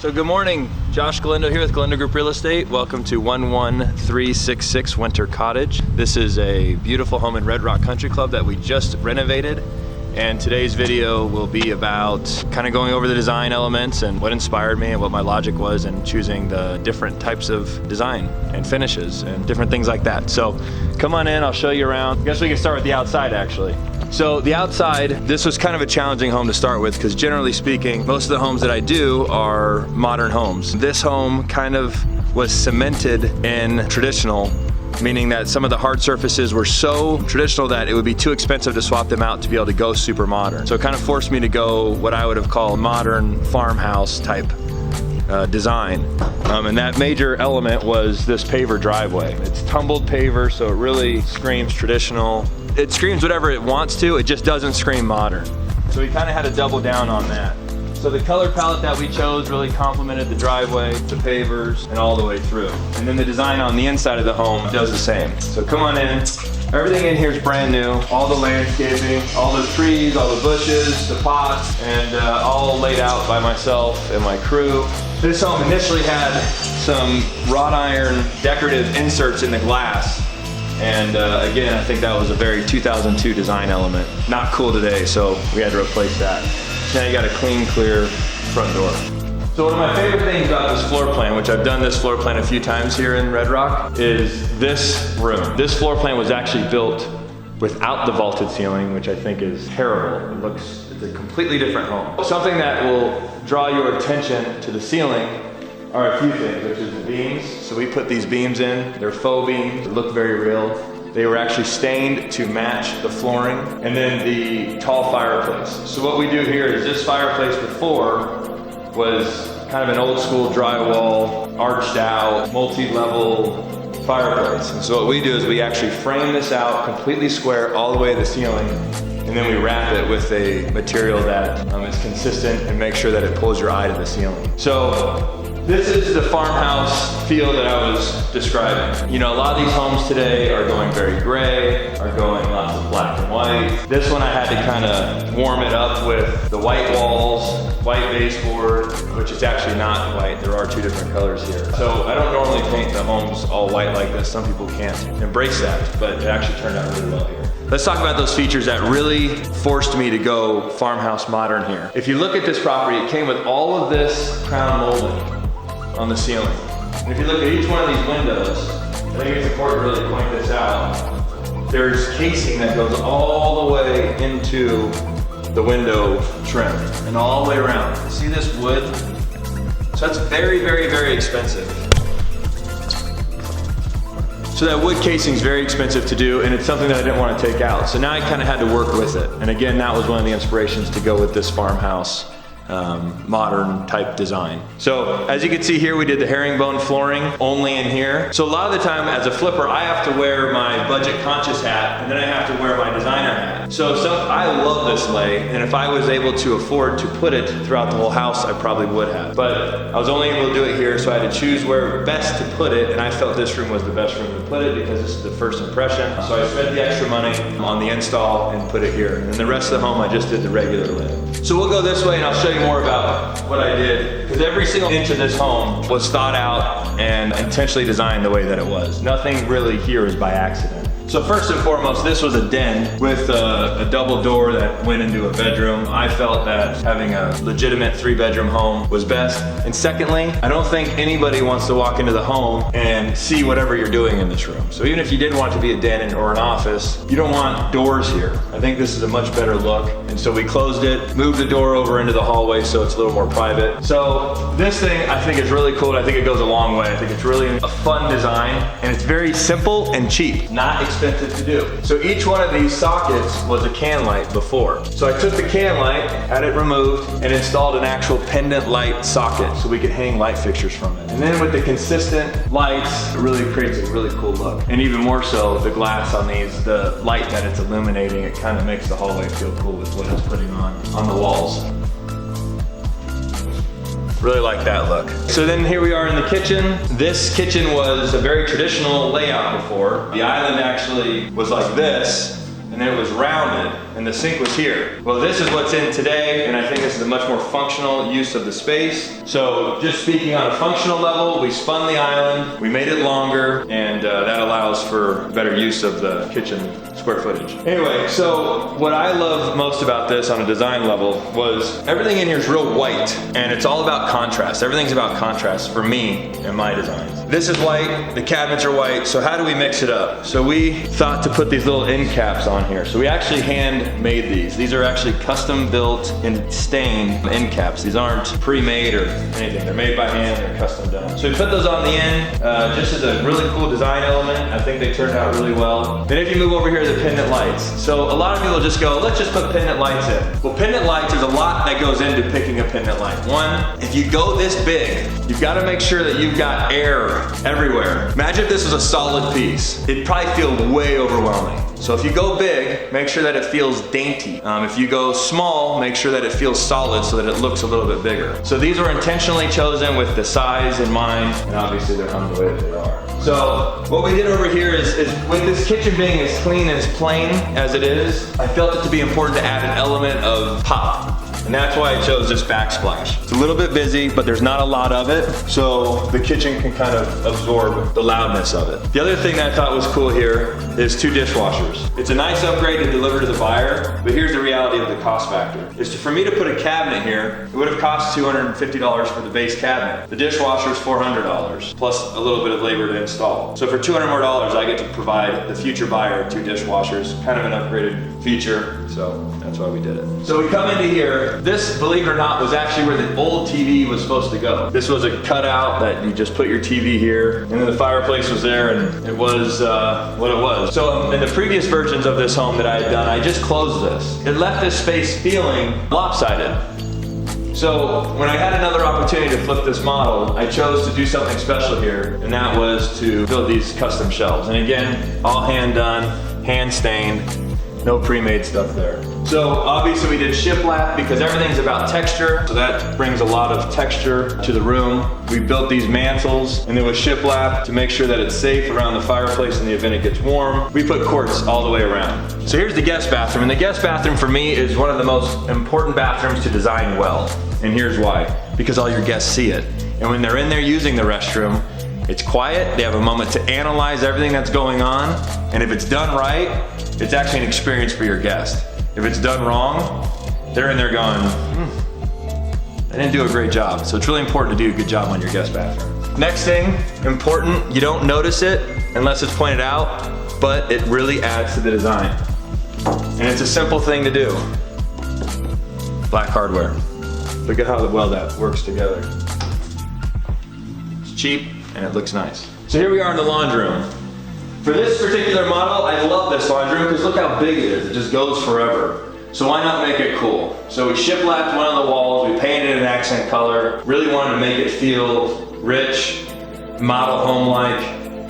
So good morning, Josh Galindo here with Galindo Group Real Estate. Welcome to 11366 Winter Cottage. This is a beautiful home in Red Rock Country Club that we just renovated. And today's video will be about kind of going over the design elements and what inspired me and what my logic was in choosing the different types of design and finishes and different things like that. So come on in, I'll show you around. I guess we can start with the outside actually. So the outside, this was kind of a challenging home to start with because generally speaking, most of the homes that I do are modern homes. This home kind of was cemented in traditional, meaning that some of the hard surfaces were so traditional that it would be too expensive to swap them out to be able to go super modern. So it kind of forced me to go what I would have called modern farmhouse type design. And that major element was this paver driveway. It's tumbled paver, so it really screams traditional. It screams whatever it wants to, it just doesn't scream modern. So we kind of had to double down on that. So the color palette that we chose really complemented the driveway, the pavers, and all the way through. And then the design on the inside of the home does the same. So come on in. Everything in here is brand new. All the landscaping, all the trees, all the bushes, the pots, and all laid out by myself and my crew. This home initially had some wrought iron decorative inserts in the glass. And again, I think that was a very 2002 design element. Not cool today, so we had to replace that. Now you got a clean, clear front door. So one of my favorite things about this floor plan, which I've done this floor plan a few times here in Red Rock, is this room. This floor plan was actually built without the vaulted ceiling, which I think is terrible. It's a completely different home. Something that will draw your attention to the ceiling are a few things, which is the beams. So we put these beams in. They're faux beams. They look very real. They were actually stained to match the flooring. And then the tall fireplace. So what we do here is this fireplace before was kind of an old school drywall, arched out, multi-level fireplace. And so what we do is we actually frame this out completely square all the way to the ceiling. And then we wrap it with a material that is consistent and make sure that it pulls your eye to the ceiling. So this is the farmhouse feel that I was describing. You know, a lot of these homes today are going very gray, are going lots of black and white. This one I had to kind of warm it up with the white walls, white baseboard, which is actually not white. There are two different colors here. So I don't normally paint the homes all white like this. Some people can't embrace that, but it actually turned out really well here. Let's talk about those features that really forced me to go farmhouse modern here. If you look at this property, it came with all of this crown molding on the ceiling. And if you look at each one of these windows, I think it's important to really point this out. There's casing that goes all the way into the window trim and all the way around. You see this wood? So that's very, very, very expensive. So that wood casing is very expensive to do, and it's something that I didn't want to take out. So now I kind of had to work with it. And again, that was one of the inspirations to go with this farmhouse modern type design. So as you can see here, we did the herringbone flooring only in here. So a lot of the time as a flipper, I have to wear my budget conscious hat and then I have to wear my designer hat. So I love this lay, and if I was able to afford to put it throughout the whole house, I probably would have. But I was only able to do it here, so I had to choose where best to put it, and I felt this room was the best room to put it because this is the first impression. So I spent the extra money on the install and put it here. And the rest of the home, I just did the regular lay. So we'll go this way and I'll show you more about what I did, because every single inch of this home was thought out and intentionally designed the way that it was. Nothing really here is by accident. So first and foremost, this was a den with a double door that went into a bedroom. I felt that having a legitimate 3-bedroom home was best. And secondly, I don't think anybody wants to walk into the home and see whatever you're doing in this room. So even if you did want it to be a den or an office, you don't want doors here. I think this is a much better look. And so we closed it, moved the door over into the hallway so it's a little more private. So this thing I think is really cool. I think it goes a long way. I think it's really a fun design, and it's very simple and cheap, not expensive to do. So each one of these sockets was a can light before. So I took the can light, had it removed, and installed an actual pendant light socket so we could hang light fixtures from it. And then with the consistent lights, it really creates a really cool look. And even more so, the glass on these, the light that it's illuminating, it kind of makes the hallway feel cool with what it's putting on the walls. Really like that look. So then here we are in the kitchen. This kitchen was a very traditional layout before. The island actually was like this, and then it was rounded, and the sink was here. Well, this is what's in today, and I think this is a much more functional use of the space. So just speaking on a functional level, we spun the island, we made it longer, and that allows for better use of the kitchen square footage. Anyway, so what I love most about this on a design level was everything in here is real white, and it's all about contrast. Everything's about contrast for me and my designs. This is white, the cabinets are white, so how do we mix it up? So we thought to put these little end caps on here. So we actually hand made these. These are actually custom built and stained end caps. These aren't pre-made or anything. They're made by hand, they're custom done. So we put those on the end, just as a really cool design element. I think they turned out really well. Then if you move over here to the pendant lights. So a lot of people just go, let's just put pendant lights in. Well, pendant lights, there's a lot that goes into picking a pendant light. One, if you go this big, you've got to make sure that you've got air everywhere. Imagine if this was a solid piece. It'd probably feel way overwhelming. So if you go big, make sure that it feels dainty. If you go small, make sure that it feels solid so that it looks a little bit bigger. So these were intentionally chosen with the size in mind, and obviously they're hung the way that they are. So what we did over here is with this kitchen being as clean and as plain as it is, I felt it to be important to add an element of pop. And that's why I chose this backsplash. It's a little bit busy, but there's not a lot of it, so the kitchen can kind of absorb the loudness of it. The other thing that I thought was cool here is 2 dishwashers. It's a nice upgrade to deliver to the buyer, but here's the reality of the cost factor. For me to put a cabinet here, it would have cost $250 for the base cabinet. The dishwasher is $400, plus a little bit of labor to install. So for $200 more, I get to provide the future buyer 2 dishwashers, kind of an upgraded feature, so that's why we did it. So we come into here. This, believe it or not, was actually where the old TV was supposed to go. This was a cutout that you just put your TV here, and then the fireplace was there, and it was what it was. So in the previous versions of this home that I had done, I just closed this. It left this space feeling lopsided. So when I had another opportunity to flip this model, I chose to do something special here, and that was to build these custom shelves. And again, all hand done, hand stained, no pre-made stuff there. So obviously we did shiplap because everything's about texture, so that brings a lot of texture to the room. We built these mantles and then with shiplap to make sure that it's safe around the fireplace in the event it gets warm. We put quartz all the way around. So here's the guest bathroom, and the guest bathroom for me is one of the most important bathrooms to design well. And here's why, because all your guests see it. And when they're in there using the restroom, it's quiet, they have a moment to analyze everything that's going on, and if it's done right, it's actually an experience for your guest. If it's done wrong, they're in there going, I didn't do a great job. So it's really important to do a good job on your guest bathroom. Next thing, important, you don't notice it unless it's pointed out, but it really adds to the design. And it's a simple thing to do. Black hardware. Look at how well that works together. It's cheap and it looks nice. So here we are in the laundry room. For this particular model, I love this laundry room because look how big it is. It just goes forever. So why not make it cool? So we shiplapped one of the walls, we painted an accent color, really wanted to make it feel rich, model home-like,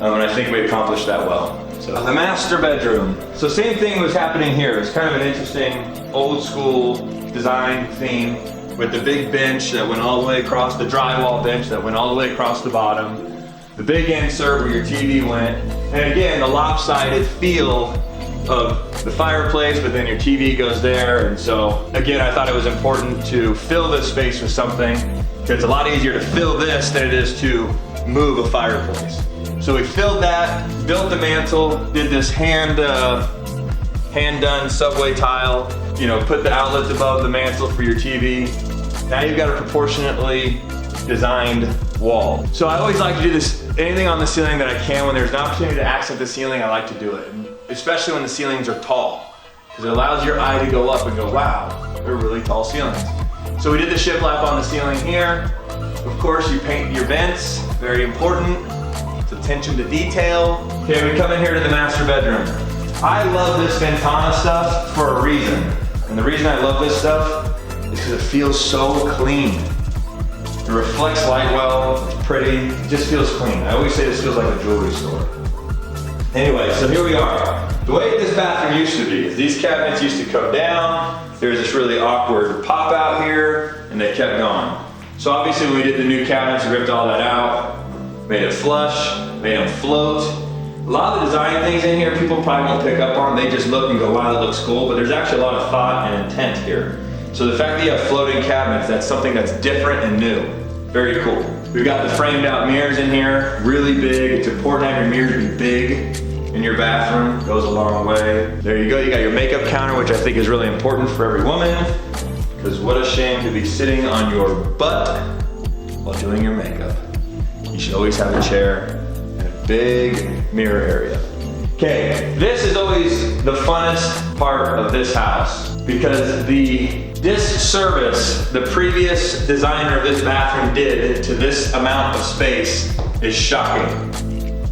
and I think we accomplished that well. So the master bedroom. So same thing was happening here. It's kind of an interesting old school design theme with the big bench that went all the way across, the drywall bench that went all the way across the bottom, the big insert where your TV went, and again, the lopsided feel of the fireplace, but then your TV goes there. And so again, I thought it was important to fill this space with something, because it's a lot easier to fill this than it is to move a fireplace. So we filled that, built the mantle, did this hand done subway tile, you know, put the outlets above the mantle for your TV. Now you've got a proportionately designed wall. So I always like to do this, anything on the ceiling that I can. When there's an opportunity to accent the ceiling, I like to do it. And especially when the ceilings are tall, because it allows your eye to go up and go, wow, they're really tall ceilings. So we did the shiplap on the ceiling here. Of course, you paint your vents, very important. It's attention to detail. Okay, we come in here to the master bedroom. I love this Ventana stuff for a reason. And the reason I love this stuff is because it feels so clean. It reflects light well, it's pretty, it just feels clean. I always say this feels like a jewelry store. Anyway, so here we are. The way this bathroom used to be is these cabinets used to come down, there was this really awkward pop out here, and they kept going. So obviously when we did the new cabinets, we ripped all that out, made it flush, made them float, A lot of the design things in here people probably won't pick up on. They just look and go, wow, that looks cool, but there's actually a lot of thought and intent here. So the fact that you have floating cabinets, that's something that's different and new. Very cool. We've got the framed out mirrors in here, really big. It's important to have your mirrors be big in your bathroom, goes a long way. There you go, you got your makeup counter, which I think is really important for every woman, because what a shame to be sitting on your butt while doing your makeup. You should always have a chair and a big mirror area. Okay, this is always the funnest part of this house, because the disservice the previous designer of this bathroom did to this amount of space is shocking.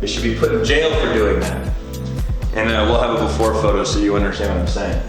They should be put in jail for doing that. And we'll have a before photo so you understand what I'm saying.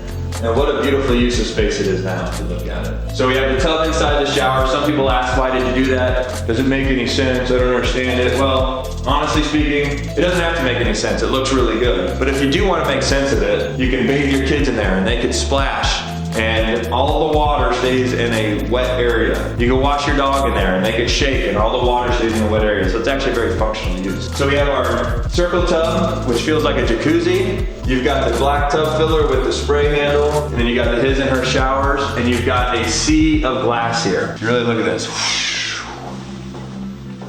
And what a beautiful use of space it is now to look at it. So we have the tub inside the shower. Some people ask, why did you do that? Does it make any sense? I don't understand it. Well, honestly speaking, it doesn't have to make any sense. It looks really good. But if you do want to make sense of it, you can bathe your kids in there and they can splash. And all the water stays in a wet area. You can wash your dog in there and they can shake and all the water stays in a wet area. So it's actually very functional use. So we have our circle tub, which feels like a jacuzzi. You've got the black tub filler with the spray handle. And then you got the his and her showers. And you've got a sea of glass here. Really look at this.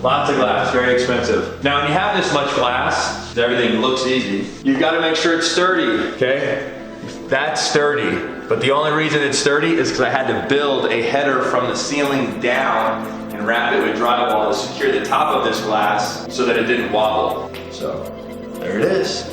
Lots of glass, very expensive. Now when you have this much glass, everything looks easy. You've got to make sure it's sturdy, okay? That's sturdy. But the only reason it's sturdy is because I had to build a header from the ceiling down and wrap it with drywall to secure the top of this glass so that it didn't wobble. So there it is.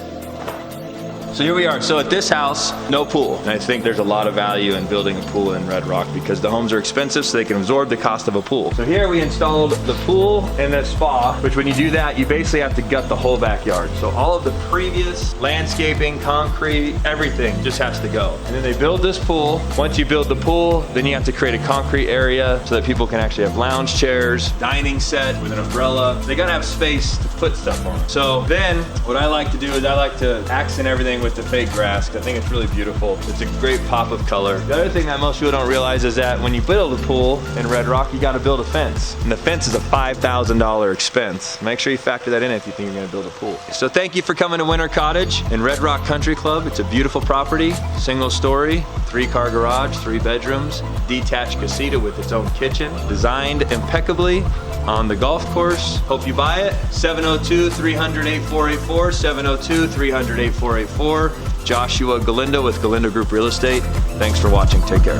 So here we are. So at this house, no pool. And I think there's a lot of value in building a pool in Red Rock because the homes are expensive so they can absorb the cost of a pool. So here we installed the pool and the spa, which when you do that, you basically have to gut the whole backyard. So all of the previous landscaping, concrete, everything just has to go. And then they build this pool. Once you build the pool, then you have to create a concrete area so that people can actually have lounge chairs, dining set with an umbrella. They gotta have space to put stuff on. So then what I like to do is I like to accent everything with the fake grass because I think it's really beautiful. It's a great pop of color. The other thing that most people don't realize is that when you build a pool in Red Rock, you got to build a fence. And the fence is a $5,000 expense. Make sure you factor that in if you think you're going to build a pool. So thank you for coming to Winter Cottage in Red Rock Country Club. It's a beautiful property, single story, 3-car garage, 3 bedrooms, detached casita with its own kitchen, designed impeccably on the golf course. Hope you buy it. 702-300-8484, 702-300-8484. Joshua Galindo with Galindo Group Real Estate. Thanks for watching. Take care.